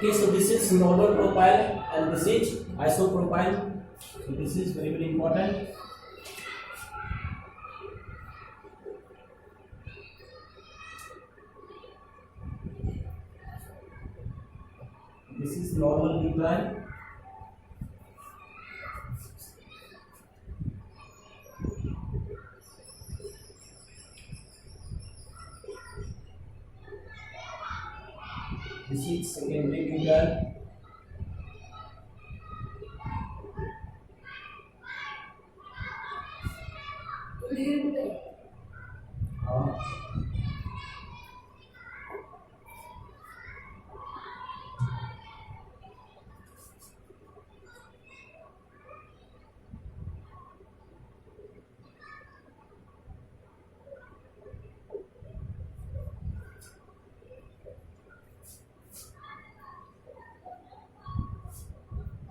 Okay, so this is normal profile and this is isopropyl. So this is very very important. This is normal butane. This is secondary butane.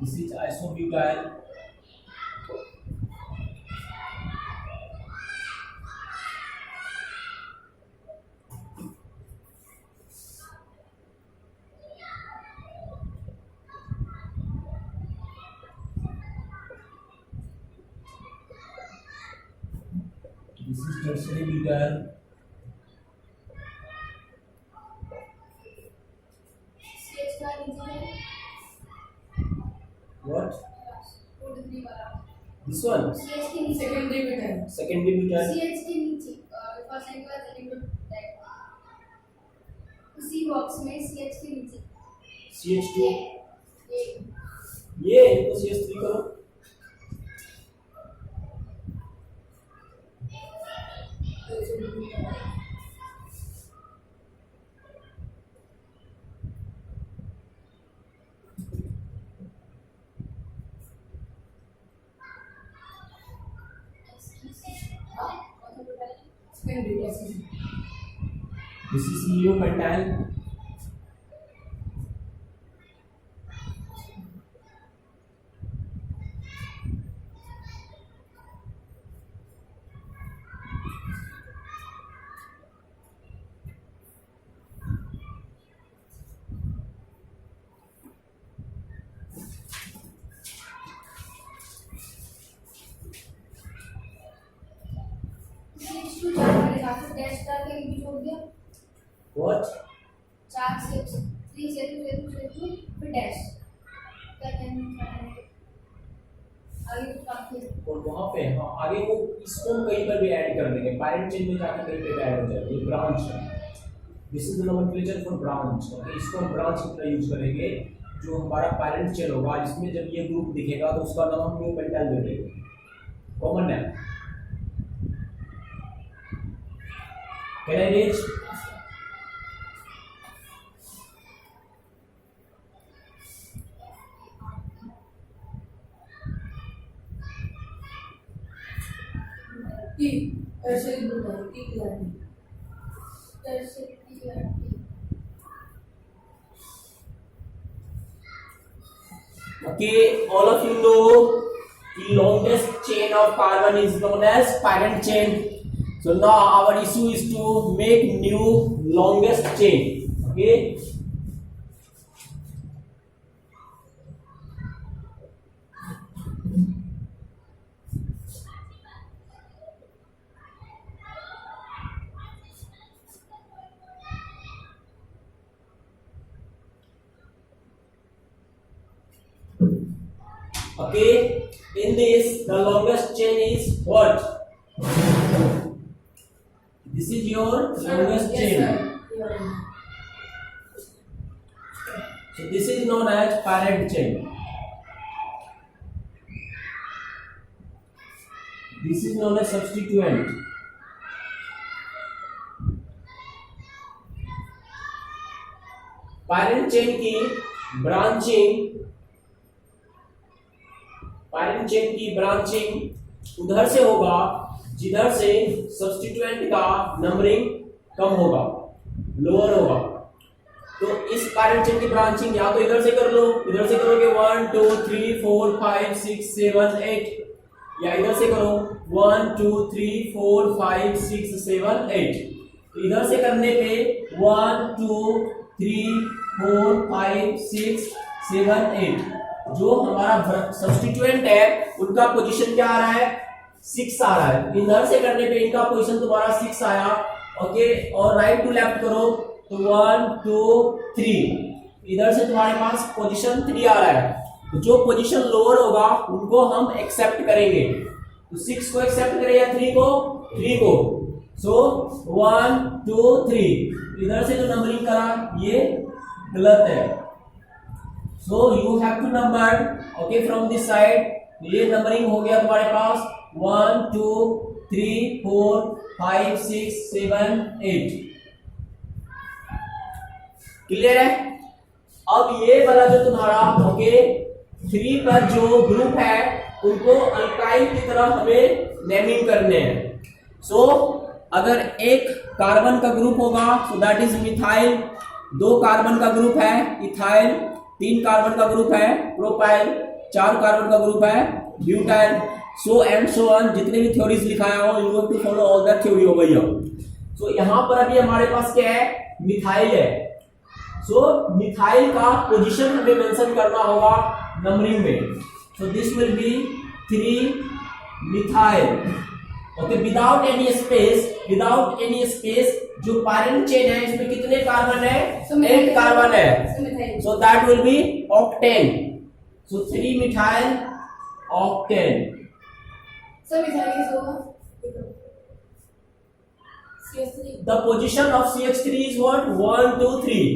This is isobutyl. This is tertiary butyl. What? This one? secondary butyl. Secondary butyl. CH के नीचे first line के बाद second type उसी box में CH के नीचे CH2. ये ये तो CH3 करो. secondary butyl. This is neopentyl. CH2 चार वाले काफी डैश डाल के भी जोड़ दिया What? चार CH3 CH2 फिर डैश क्या कहना है आगे तो काफी और वहाँ पे हाँ आगे वो इसको हम कहीं पर भी ऐड कर देंगे. पैरेंट चेन में जाकर कहीं पे ऐड हो जाएगा. ये ब्रांच है. This is the nomenclature for branch. Okay, इसको हम ब्रांच की तरह यूज करेंगे. जो हमारा पैरेंट चेन होगा इसमें जब ये ग्रुप दिखेगा तो उसका नाम हम न्यूपेंटाइल दे देंगे. कॉमन है. Can I reach? T tertiary butyl. T TRT. tertiary Okay, all of you know the longest chain of carbon is known as parent chain. So now our issue is to make new longest chain. Okay. Okay, in this the longest chain is what? This is your longest chain. So this is known as parent chain. This is known as substituent. Parent chain की branching उधर से होगा जिधर से substituent का numbering कम होगा, lower होगा। तो इस पैरेंट चेन की ब्रांचिंग या तो इधर से कर लो, इधर से करोगे 1 2 3 4 5 6 7 8, या इधर से करो 1 2 3 4 5 6 7 8। तो इधर से करने पे 1 2 3 4 5 6 7 8। जो हमारा सब्स्टिट्यूएंट है उनका पोजीशन क्या आ रहा है, 6 आ रहा है। इधर से करने पे इनका पोजीशन तुम्हारा 6 आया। ओके, और राइट टू लेफ्ट करो तो 1 2 3। इधर से तुम्हारे पास पोजीशन 3 आ रहा है। तो जो पोजीशन लोअर होगा उनको हम एक्सेप्ट करेंगे। तो 6 को एक्सेप्ट करें या 3 को? 3 को। सो 1 2 3। इधर से जो नंबरिंग करा ये गलत है। So you have to number okay from this side. ये नंबरिंग हो गया तुम्हारे पास 1 2 3 4 5 6 7 8। क्लियर है? अब ये वाला जो तुम्हारा ओके 3 पर जो ग्रुप है उनको अल्काइल की तरह हमें नेमिंग करने हैं। सो अगर एक कार्बन का ग्रुप होगा so that is methyl, 2 carbon का ग्रुप है इथाइल, 3 कार्बन का ग्रुप है प्रोपाइल, 4 कार्बन का ग्रुप है butyl, so and so on. जितने भी थ्योरीज लिखाया हो you have to follow all that theory over here. So यहां पर अभी हमारे पास क्या है, मिथाइल है। सो मिथाइल का पोजीशन हमें मेंशन करना होगा नंबरिंग में। So this will be 3 methyl. Okay, without any space. जो पैरेंट चेन है इसमें कितने कार्बन है? 8 कार्बन है। So that will be octane. So 3 methyl octane. Sir methyl is over CH3। The position of CH3 is what? 1 2 3.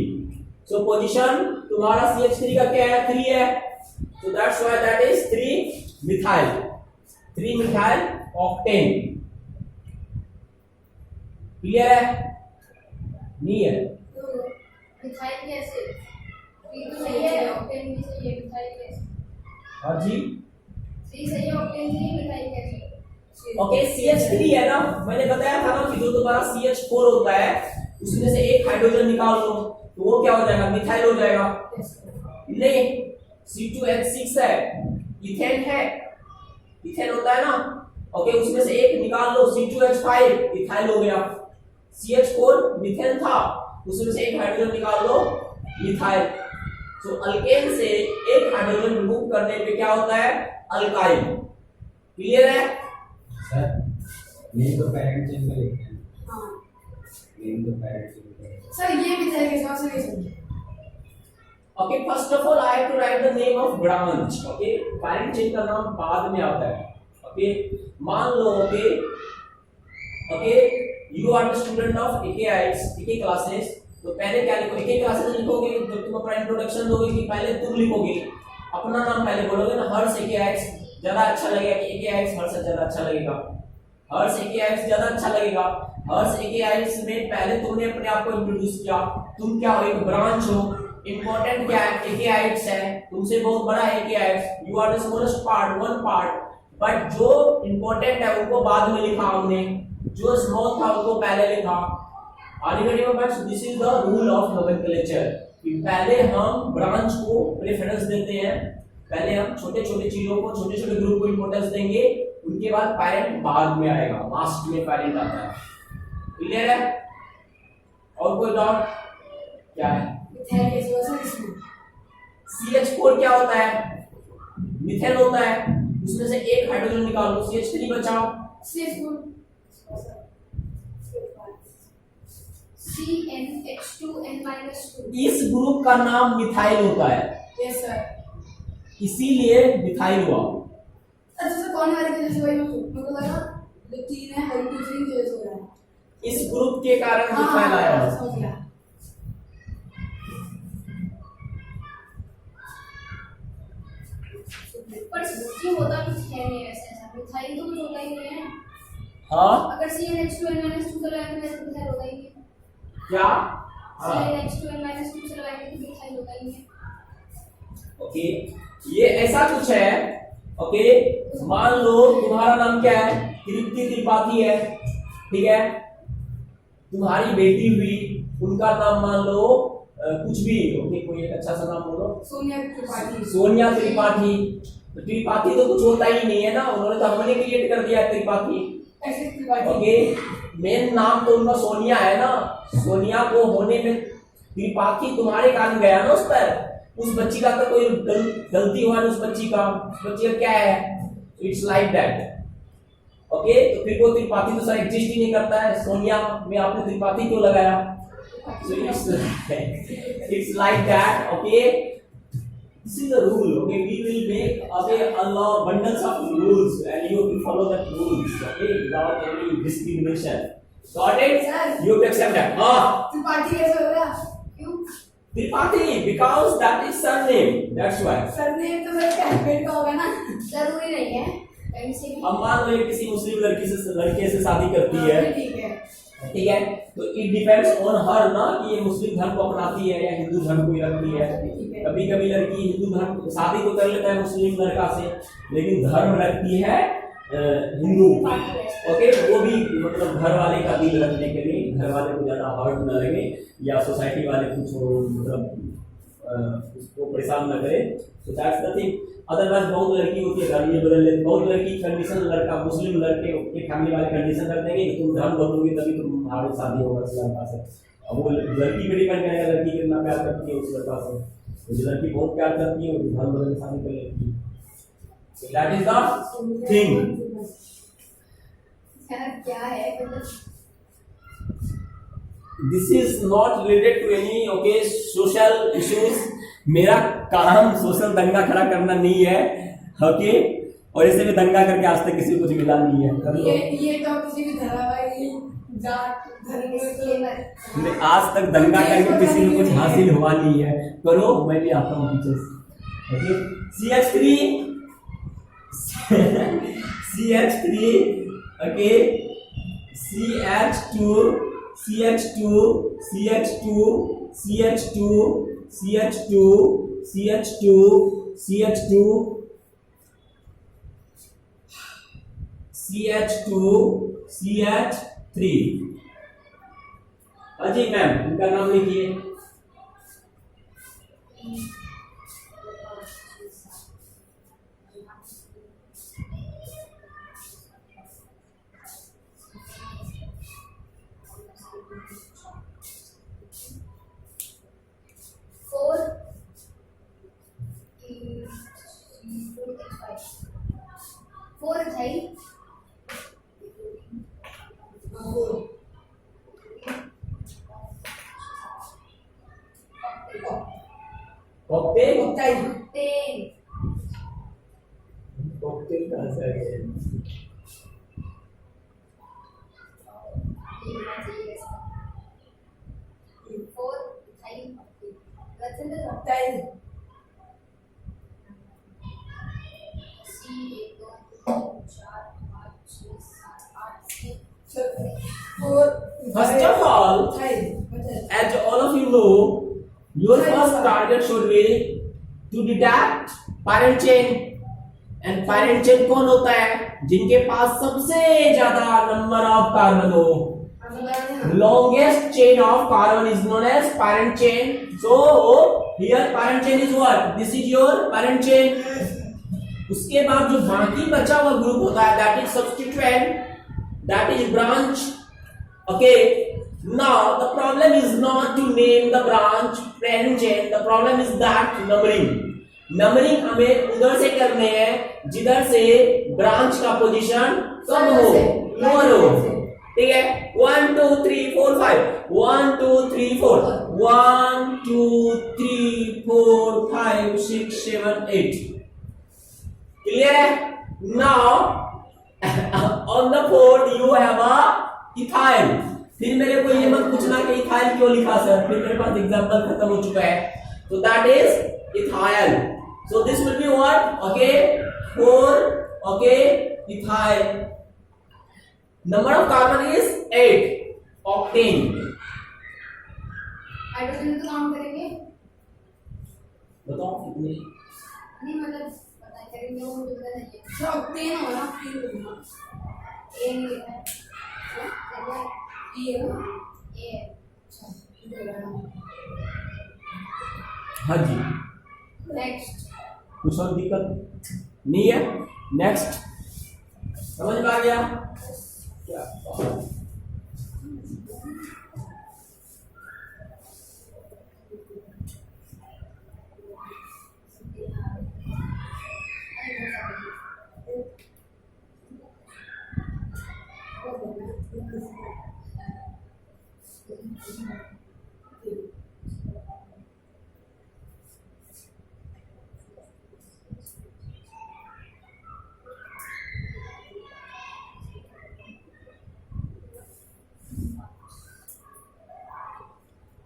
So position तुम्हारा CH3 का क्या है? 3 है। So that's why that is 3 methyl. 3 methyl octane. Clear है? नहीं है? Methyl कैसे? ये तो सही है, ऑक्टेन भी सही है, मिथाइल कैसे? हाँ जी। सही है, ऑक्टेन सही है, मिथाइल कैसे? ओके, CH3 है ना, मैंने बताया था ना कि जो तुम्हारा CH4 होता है उसमें से एक हाइड्रोजन निकाल लो तो वो क्या हो जाएगा? मिथाइल हो जाएगा। नहीं, C2H6 है, इथेन है, इथेन होता है ना। ओके, उसमें से एक निकाल लो C2H5 इथाइल हो गया। CH4 मिथेन था, उसमें से एक हाइड्रोजन निकाल लो मिथाइल। सो अल्केन से एक हाइड्रोजन रिमूव करने पे क्या होता है? अल्काइल। क्लियर है? सर ये तो पैरेंट चेन में लिखते हैं। हां नेम तो पैरेंट चेन में। सर ये मिथाइल के हिसाब से नहीं समझे। Okay, first of all I have to write the name of branch. Okay, parent chain का नाम बाद में आता है। ओके, मान लो okay you are the student of AK classes. तो पहले क्या लिखो? एके क्लासेस लिखोगे जब तुम अपना इंट्रोडक्शन दोगे कि पहले तुम लिखोगे अपना नाम, पहले बोलोगे ना हर्ष एके ज्यादा अच्छा लगेगा कि एके हर्ष ज्यादा अच्छा लगेगा? हर्ष एके ज्यादा अच्छा लगेगा। हर्ष एके में पहले तुमने अपने आप को इंट्रोड्यूस किया, तुम क्या हो? एक ब्रांच हो। इंपॉर्टेंट क्या है? एके है, तुमसे बहुत बड़ा है AK. You are the smallest part, one part. But जो इंपॉर्टेंट है उनको बाद में लिखा हमने, जो स्मॉल था उनको पहले लिखा। This is the rule of nomenclature कि पहले हम ब्रांच को प्रेफरेंस देते हैं, पहले हम छोटे छोटे चीजों को, छोटे छोटे ग्रुप को इंपॉर्टेंस देंगे, उनके बाद पेरेंट बाद में आएगा, लास्ट में पेरेंट आता है। क्लियर है? और कोई डाउट? क्या है? मिथाइल कैसे हो सर इसमें? CH4 क्या होता है? मिथेन होता है, उसमें से एक हाइड्रोजन निकाल लो, CH3 बचाओ। CH4 CnH2n-2। इस ग्रुप का नाम मिथाइल होता है, यस सर। इसीलिए मिथाइल हुआ। अच्छा सर कौन वाले के जैसे वही मेरे को लगा जो 3 है और 2 3 के जैसे हो रहा है। इस ग्रुप के कारण मिथाइल आया। समझ गया। पर ये होता कुछ है नहीं वैसे, ऐसा मिथाइल तो कुछ होता ही नहीं है। हाँ, अगर CnH2n-2 से लगाएंगे तो मिथाइल होगा ही नहीं। क्या? CnH2n-2 से लगाएंगे तो मिथाइल होगा ही नहीं। ओके, ये ऐसा कुछ है। ओके, मान लो तुम्हारा नाम क्या है? तृप्ति त्रिपाठी है, ठीक है? तुम्हारी बेटी हुई, उनका नाम मान लो कुछ भी। ओके, कोई एक अच्छा सा नाम बोलो। सोनिया त्रिपाठी। सोनिया त्रिपाठी। तो त्रिपाठी तो कुछ होता ही नहीं है ना, उन्होंने तो हमने क्रिएट कर दिया त्रिपाठी। ऐसे त्रिपाठी। ओके, मेन नाम तो उनका सोनिया है ना, सोनिया को होने में त्रिपाठी तुम्हारे कारण गया ना उस पर, उस बच्ची का तो कोई गलती हुआ ना, उस बच्ची का क्या है, इट्स लाइक दैट। ओके, तो फिर वो त्रिपाठी तो सर एग्जिस्ट ही नहीं करता है। सोनिया में आपने त्रिपाठी क्यों लगाया? So it's like that. Okay, this is the rule. Okay, we will make a law, bundles of rules, and you have to follow that rules. Okay, without any discrimination. Got it? Sir. You have to accept that. Tripathi कैसे हो गया? क्यों? Tripathi, because that is surname. That's why. Surname तो मेरे calculate का होगा ना। जरूरी नहीं है कहीं से भी। अब मान लो ये किसी मुस्लिम लड़के से शादी करती है, ठीक है। ठीक है, तो इट डिपेंड्स ऑन हर ना कि ये मुस्लिम धर्म को अपनाती है या हिंदू धर्म को रखती है। कभी कभी लड़की हिंदू धर्म शादी तो कर लेता है मुस्लिम लड़का से, लेकिन धर्म रखती है हिंदू। ओके, वो भी मतलब घर वाले का दिल रखने के लिए, घर वाले को ज्यादा हर्ट न लगे या सोसाइटी वाले कुछ मतलब उसको परेशान न करे, तो दैट्स द थिंग। अदरवाइज बहुत लड़की होती है घर ये बदल लेती, बहुत लड़की कंडीशन लड़का मुस्लिम लड़के के फैमिली वाले कंडीशन कर देंगे कि तुम धर्म बदलोगे तभी तुम्हारी शादी होगा इस लड़का से। अब वो लड़की पे डिपेंड करेगा लड़की कितना प्यार करती है उस लड़का से, तो जो लड़की बहुत प्यार करती है वो धर्म बदल के शादी कर लेती है। So that is the thing. क्या है मतलब? This is not related to any okay social issues. मेरा काम सोशल दंगा खड़ा करना नहीं है, ओके, और ऐसे भी दंगा करके आज तक किसी को कुछ मिला नहीं है। ये तो किसी भी धारावाहिक जात धर्म में आज तक दंगा करके किसी को कुछ हासिल हुआ नहीं है। करो, मैं भी आता हूँ पीछे से। Okay, CH3 CH3 okay, CH2 CH2 CH2 CH2 CH2 CH2 CH2 CH2 CH3। अजी मैम, इनका नाम लिखिए। फोर है कॉकटेल कॉकटेल कहाँ से आ गया? First of all, as all of you know, your first target should be to detect parent chain. And parent chain कौन होता है? जिनके पास सबसे ज्यादा नंबर ऑफ कार्बन हो। Longest chain of carbon is known as parent chain. So here parent chain is what? This is your parent chain. उसके बाद जो बाकी बचा हुआ ग्रुप होता है, that is substituent, that is branch. Okay. Now the problem is not to name the branch parent chain. The problem is that numbering. Numbering हमें उधर से करने हैं जिधर से ब्रांच का पोजीशन कम हो, लोअर हो, ठीक है। 1 2 3 4 5 1 2 3 4 1 2 3 4 5 6 7 8 क्लियर है। Now on the board you have a ethyl. फिर मेरे को ये मत पूछना कि इथाइल क्यों लिखा सर, फिर मेरे पास एग्जांपल खत्म हो चुका है। तो that is ethyl. So this will be what? Okay, 4. Okay, ethyl. Number of carbon is 8. Octane. Hydrogen तो काउंट करेंगे? बताओ कितने? नहीं मतलब पता करेंगे वो मुझे पता नहीं है। तो ऑक्टेन होगा, ए नहीं लिखा है। ये ना ए हाँ जी। नेक्स्ट कुछ और दिक्कत नहीं है। नेक्स्ट समझ में आ गया क्या?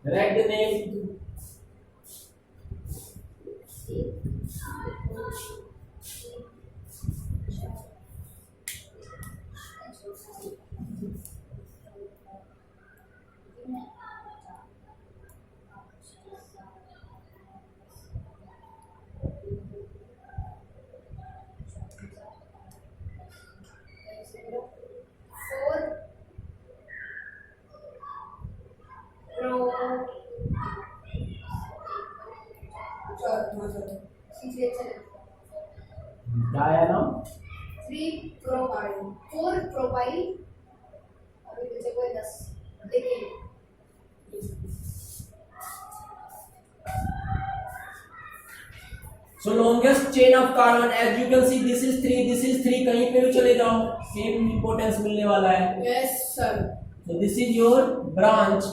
Write the name. क्या आया नाम? 3 प्रोपाइल 4 प्रोपाइल अभी बचे कोई 10 देखिए So longest chain of carbon, as you can see, this is 3, कहीं पे भी चले जाओ सेम इंपॉर्टेंस मिलने वाला है. Yes sir So this is your branch.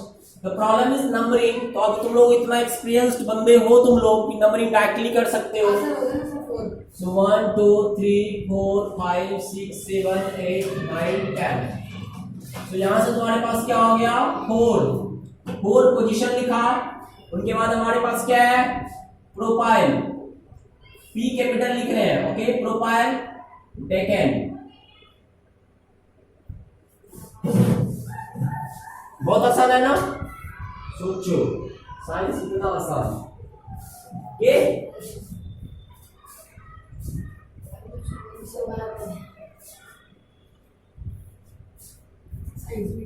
The problem is numbering. तो अब तुम लोग इतना एक्सपीरियंस्ड बंदे हो तुम लोग कि नंबरिंग डायरेक्टली कर सकते हो. सर हो गया ना सर 4 So 1 2 3 4 5 6 7 8 9 10. So यहाँ से तुम्हारे पास क्या हो गया? 4 पोजीशन लिखा. उनके बाद हमारे पास क्या है? प्रोपाइल. P कैपिटल लिख रहे हैं. Okay, propyl decane. बहुत आसान है ना? सोचो, साइंस इतना आसान. ये सो बराबर साइंस में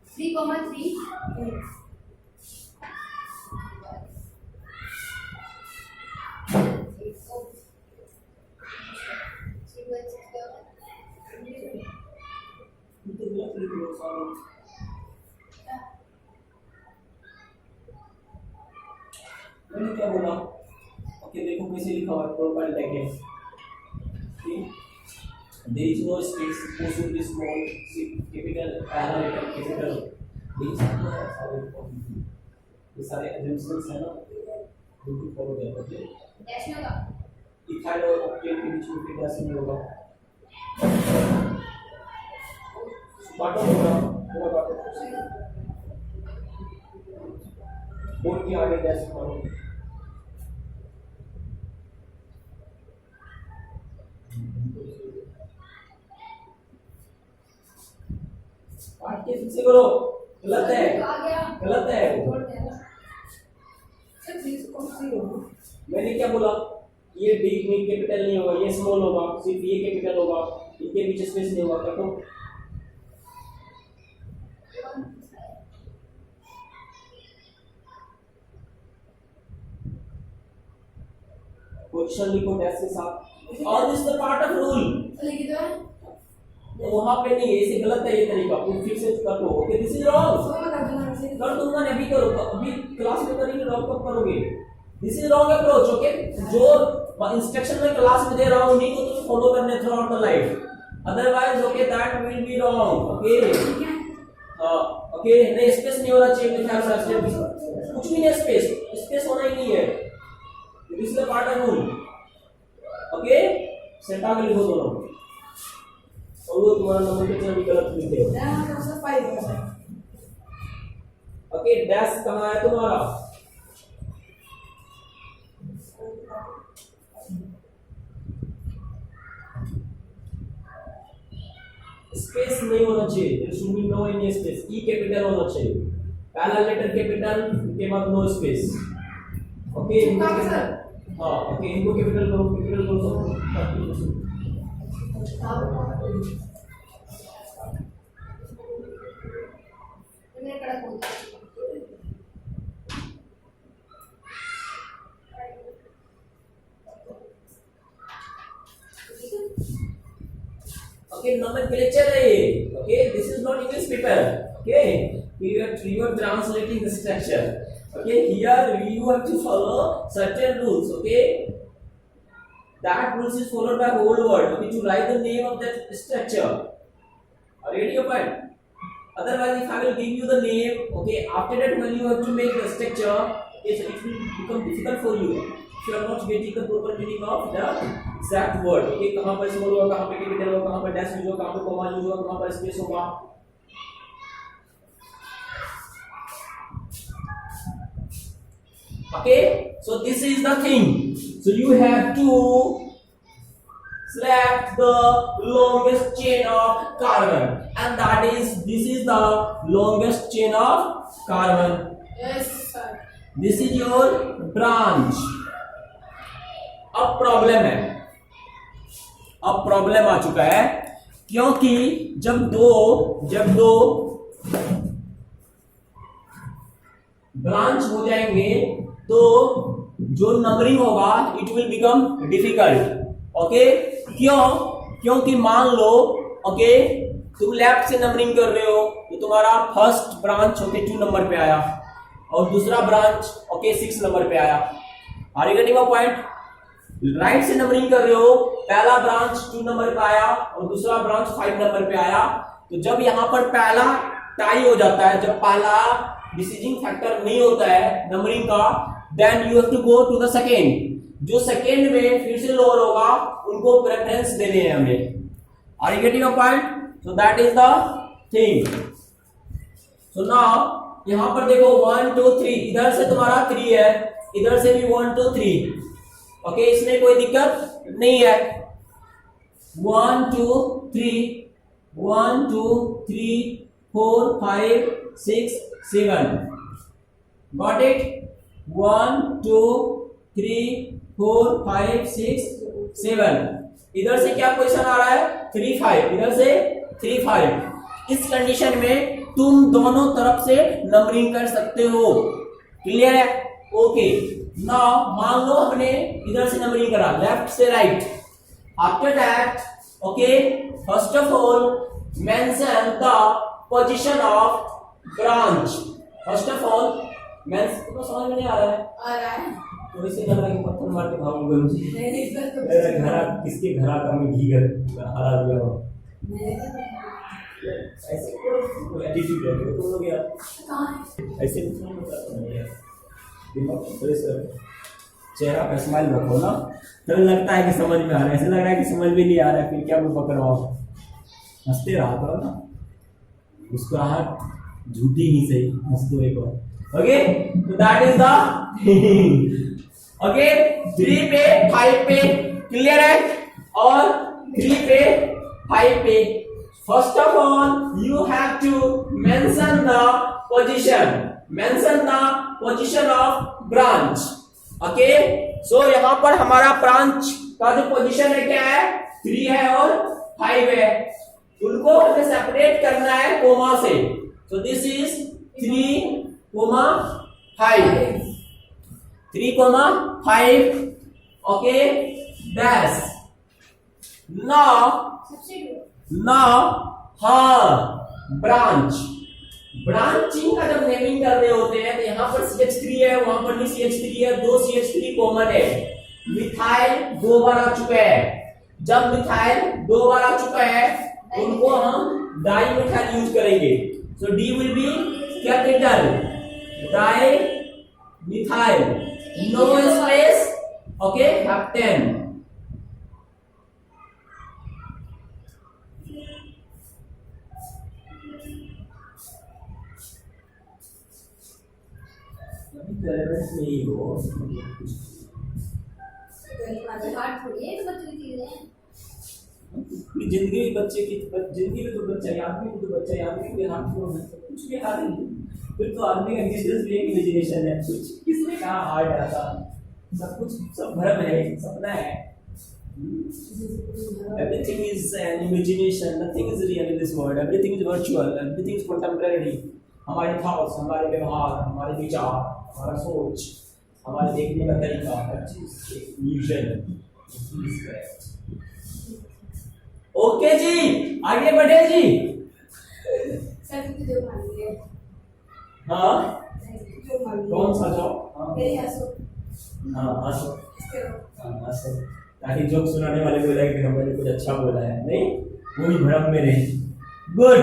थ्री कॉमा थ्री मैंने क्या बोला? ओके, देखो कैसे लिखा हुआ है प्रोपाइल डेकेन. ठीक, there is no space, supposed to be small, capital, पहला लेटर capital. ये सारे assumptions है ना, बिल्कुल फॉलो करो. ओके, डैश में होगा इथाइल और ऑक्टेन के बीच में फिर डैश नहीं होगा. काटो पूरा काटो. बोर्ड के आगे डैश करो. काट के फिर से करो. गलत है, आ गया गलत है. सर 3 कौन सी होगी मैंने क्या बोला? ये डी में कैपिटल नहीं होगा, ये स्मॉल होगा, सिर्फ ये कैपिटल होगा, इनके बीच स्पेस नहीं होगा. काटो. पोजीशन लिखो डैश के साथ. और this the part of rule. लिख दो तो वहां पे नहीं है, इसे गलत है ये तरीका. तुम फिर से कर लो. Okay, this is wrong. So मैं कर दूंगा ऐसे कर दूंगा नहीं, अभी करो. अभी क्लास में करेंगे, रॉन्ग कब करोगे? This is wrong approach. Okay, जो इंस्ट्रक्शन में क्लास में दे रहा हूं उन्हीं को तुम्हें फॉलो करने through out the life. Otherwise okay that will be wrong. Okay, okay, नहीं स्पेस नहीं होना चाहिए. लिखा है कुछ भी नहीं, स्पेस स्पेस होना ही नहीं है. This is the part of rule. Okay, सेटा के लिखो दोनों. और वो तुम्हारा नंबर के चल भी गलत लिखे हो. ना सर 5 होगा ओके, डैश कहाँ है तुम्हारा? स्पेस नहीं होना चाहिए. There should be no any space. E capital होना चाहिए. पहला लेटर कैपिटल, उसके बाद नो स्पेस. ओके, हाँ, ओके, इनको कैपिटल करो, कैपिटल करो. Okay, nomenclature है ये. Okay, this is not English paper. Okay, you are translating the structure. Okay, here you have to follow certain rules. Okay, that rules is followed by whole world. Okay, to write the name of that structure. Are you ready, your point? Otherwise, if I will give you the name, okay, after that when you have to make the structure, it will become difficult for you. If you are not getting the proper meaning of the exact word, okay, कहाँ पर small होगा, कहाँ पर capital होगा, कहाँ पर dash use होगा, कहाँ पर comma use होगा, कहाँ पर space होगा. Okay, so this is the thing. So you have to select the longest chain of carbon, and this is the longest chain of carbon. Yes, sir. This is your branch. अब problem आ चुका है, क्योंकि जब दो branch हो जाएंगे तो जो नंबरिंग होगा it will become difficult. Okay, क्योंकि मान लो ओके तुम लेफ्ट से नंबरिंग कर रहे हो तो तुम्हारा फर्स्ट ब्रांच ओके 2 नंबर पे आया और दूसरा ब्रांच ओके 6 नंबर पे आया. Are you getting my point? Right से नंबरिंग कर रहे हो, पहला ब्रांच 2 नंबर पे आया और दूसरा ब्रांच 5 नंबर पे आया. तो जब यहाँ पर पहला टाई हो जाता है, जब पहला डिसीजिंग फैक्टर नहीं होता है नंबरिंग का, then you have to go to the second. जो सेकेंड में फिर से लोअर होगा उनको प्रेफरेंस देने हैं हमें. Are you getting a point? So that is the thing. So now यहां पर देखो 1 2 3, इधर से तुम्हारा 3 है, इधर से भी 1 2 3. ओके, इसमें कोई दिक्कत नहीं है. 1 2 3 1 2 3 4 5 6 7. Got it? 1 2 3 4 5 6 7. इधर से क्या क्वेश्चन आ रहा है? 3 5. इधर से 3 5. इस कंडीशन में तुम दोनों तरफ से नंबरिंग कर सकते हो. क्लियर है? ओके, नाउ मान लो हमने इधर से नंबरिंग करा लेफ्ट से right. After that okay, first of all mention the position of branch. First of all mention तो समझ में नहीं आ रहा है. आ रहा है. तो इसे लग रहा है कि पत्थर मार के भागूंगा मुझे. नहीं, इधर तो मेरा घरा किसके घरा का मैं घी कर हरा दिया हो. ऐसे कोई एटीट्यूड है तो तुम लोग यार कहाँ है? ऐसे नहीं होता है यार. दिमाग फ्रेश रखो, चेहरा पे स्माइल रखो ना, तो लगता है कि समझ में आ रहा है. ऐसे लग रहा है कि समझ में नहीं आ रहा है, फिर क्या मैं पकड़वाओ. हंसते रहा करो ना, मुस्कुराहट झूठी ही सही, हंस दो एक बार. ओके, तो दैट इज द ओके. 3 पे 5 पे क्लियर है, और 3 पे 5 पे first of all you have to mention the position of branch. Okay, so यहां पर हमारा ब्रांच का जो पोजीशन है क्या है? 3 है और 5 है. उनको हमें सेपरेट करना है कोमा से. So this is 3 5. 3 5. Okay, dash. Now हाँ, ब्रांचिंग का जब नेमिंग कर रहे होते हैं तो यहाँ पर CH3 है, वहां पर भी CH3 है, 2 CH3 कॉमन है. मिथाइल 2 बार आ चुका है. जब मिथाइल 2 बार आ चुका है उनको हम डाई मिथाइल यूज करेंगे. So D will be capital dimethyl, no space. Okay, heptane. नहीं हो हार्ड थोड़ी है, तो बच्चों की चीजें हैं. जिंदगी में बच्चे की जिंदगी में तो बच्चा याद नहीं, तो बच्चा याद नहीं, फिर हार्ड हो कुछ भी हार्ड नहीं. फिर तो आदमी का इमेजिनेशन है. कुछ किसने कहा हार्ड आता? सब कुछ सब भ्रम है, सपना है. Everything is an imagination. Nothing is real in this world. Everything is virtual. Everything is contemporary. हमारे थॉट्स, हमारे व्यवहार, हमारे विचार, हमारा सोच, हमारे देखने का तरीका, हर चीज एक इल्यूजन है. ओके जी, आगे बढ़े जी। सर तुझे जो मान लिए हाँ, जो मान लिए कौन सा जॉब? यही हंसो हाँ, हंसो। करो हाँ, हंसो, ताकि जोक सुनाने वाले को लगे कि हमने कुछ अच्छा बोला है, नहीं वो भी भड़क में रहे। गुड।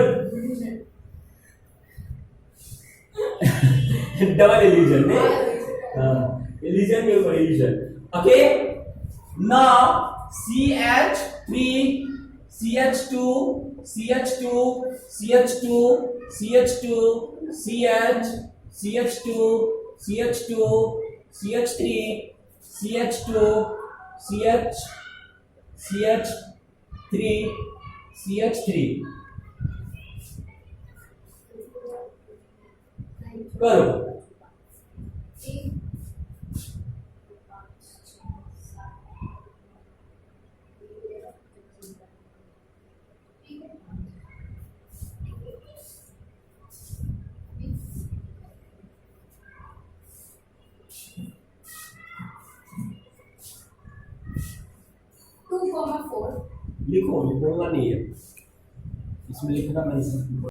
डबल इल्यूजन नहीं? हाँ, इल्यूजन के ऊपर illusion. Okay, now CH3 CH2 CH2 CH2 CH2 CH CH2 CH2 CH3 CH2 CH CH3 CH3 करो। टू कॉमा फोर लिखो, लिखूंगा नहीं है इसमें, लिखना नहीं।